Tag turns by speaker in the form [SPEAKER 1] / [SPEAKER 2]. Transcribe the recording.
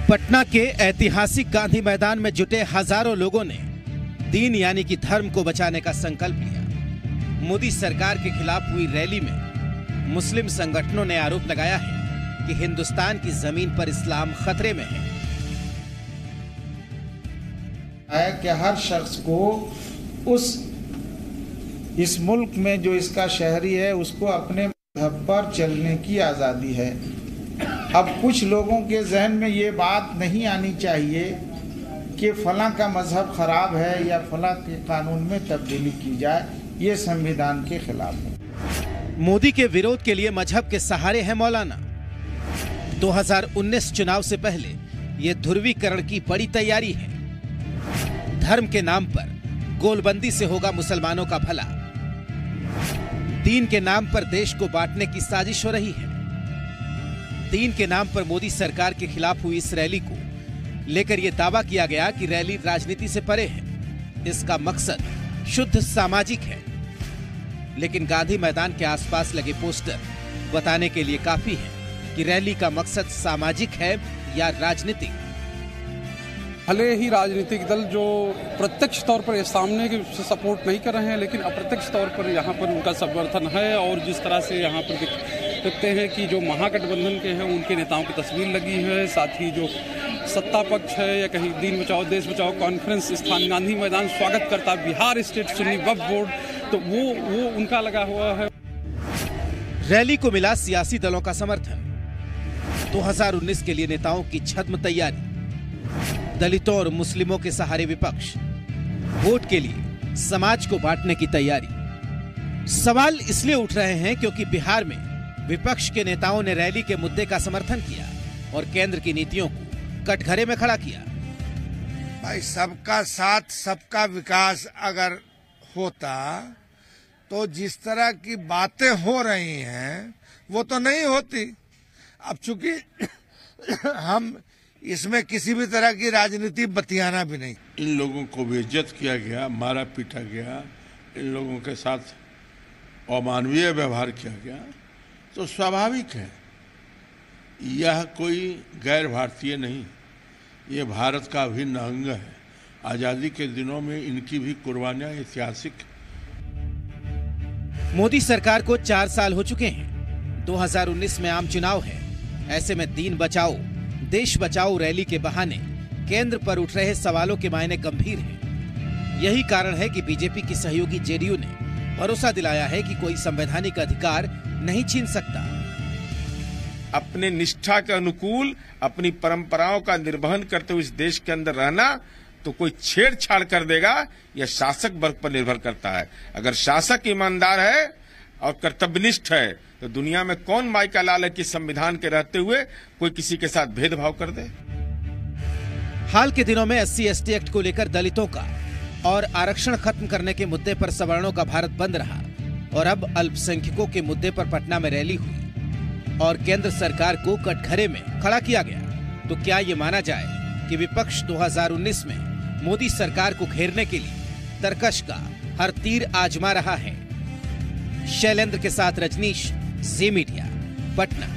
[SPEAKER 1] पटना के ऐतिहासिक गांधी मैदान में जुटे हजारों लोगों ने दीन यानी कि धर्म को बचाने का संकल्प लिया। मोदी सरकार के खिलाफ हुई रैली में मुस्लिम संगठनों ने आरोप लगाया है कि हिंदुस्तान की जमीन पर इस्लाम खतरे में है
[SPEAKER 2] कि हर शख्स को इस मुल्क में जो इसका शहरी है उसको अपने मजहब पर चलने की आज़ादी है। अब कुछ लोगों के जहन में ये बात नहीं आनी चाहिए कि फलां का मजहब खराब है या फलां के कानून में तब्दीली की जाए, ये संविधान के खिलाफ है।
[SPEAKER 1] मोदी के विरोध के लिए मजहब के सहारे है मौलाना। 2019 चुनाव से पहले ये ध्रुवीकरण की बड़ी तैयारी है। धर्म के नाम पर गोलबंदी से होगा मुसलमानों का भला। दीन के नाम पर देश को बांटने की साजिश हो रही है। दीन के नाम पर मोदी सरकार के खिलाफ हुई इस रैली को लेकर यह दावा किया गया कि रैली राजनीति से परे है। इसका मकसद शुद्ध सामाजिक है। लेकिन गांधी मैदान के आसपास लगे पोस्टर बताने के लिए काफी है कि रैली का मकसद सामाजिक है या राजनीतिक।
[SPEAKER 3] भले ही राजनीतिक दल जो प्रत्यक्ष तौर पर सामने से सपोर्ट नहीं कर रहे हैं, लेकिन अप्रत्यक्ष तौर पर यहाँ पर उनका समर्थन है। और जिस तरह से यहाँ पर देखते हैं कि जो महागठबंधन के हैं उनके नेताओं की तस्वीर लगी है, साथ ही जो सत्ता पक्ष है या कहीं दीन बचाओ देश बचाओ कॉन्फ्रेंस स्थान गांधी मैदान स्वागत करता बिहार स्टेट सुन्नी वक्फ बोर्ड, तो वो उनका लगा हुआ है।
[SPEAKER 1] रैली को मिला सियासी दलों का समर्थन। 2019 के लिए नेताओं की छद्म तैयारी। दलितों और मुस्लिमों के सहारे विपक्ष। वोट के लिए समाज को बांटने की तैयारी। सवाल इसलिए उठ रहे हैं क्योंकि बिहार में विपक्ष के नेताओं ने रैली के मुद्दे का समर्थन किया और केंद्र की नीतियों को कटघरे में खड़ा किया।
[SPEAKER 4] भाई, सबका साथ सबका विकास अगर होता तो जिस तरह की बातें हो रही हैं वो तो नहीं होती। अब चूंकि हम इसमें किसी भी तरह की राजनीति बतियाना भी नहीं।
[SPEAKER 5] इन लोगों को बेइज्जत किया गया, मारा पीटा गया, इन लोगों के साथ अमानवीय व्यवहार किया गया, तो स्वाभाविक है। यह कोई गैर भारतीय नहीं, ये भारत का अभिन्न अंग है। आजादी के दिनों में इनकी भी कुर्बानियां ऐतिहासिक।
[SPEAKER 1] मोदी सरकार को 4 साल हो चुके हैं। 2019 में आम चुनाव है। ऐसे में दीन बचाओ देश बचाओ रैली के बहाने केंद्र पर उठ रहे सवालों के मायने गंभीर हैं। यही कारण है कि बीजेपी की सहयोगी जेडीयू ने भरोसा दिलाया है कि कोई संवैधानिक अधिकार नहीं छीन सकता।
[SPEAKER 6] अपने निष्ठा के अनुकूल अपनी परंपराओं का निर्वहन करते हुए इस देश के अंदर रहना तो कोई छेड़छाड़ कर देगा, यह शासक वर्ग पर निर्भर करता है। अगर शासक ईमानदार है और कर्तव्यनिष्ठ है तो दुनिया में कौन माई का लाल है कि संविधान के रहते हुए कोई किसी के साथ भेदभाव कर दे।
[SPEAKER 1] हाल के दिनों में SC/ST एक्ट को लेकर दलितों का और आरक्षण खत्म करने के मुद्दे पर सवर्णों का भारत बंद रहा और अब अल्पसंख्यकों के मुद्दे पर पटना में रैली हुई और केंद्र सरकार को कटघरे में खड़ा किया गया। तो क्या ये माना जाए कि विपक्ष 2019 में मोदी सरकार को घेरने के लिए तरकश का हर तीर आजमा रहा है? शैलेंद्र के साथ रजनीश, जी मीडिया, पटना।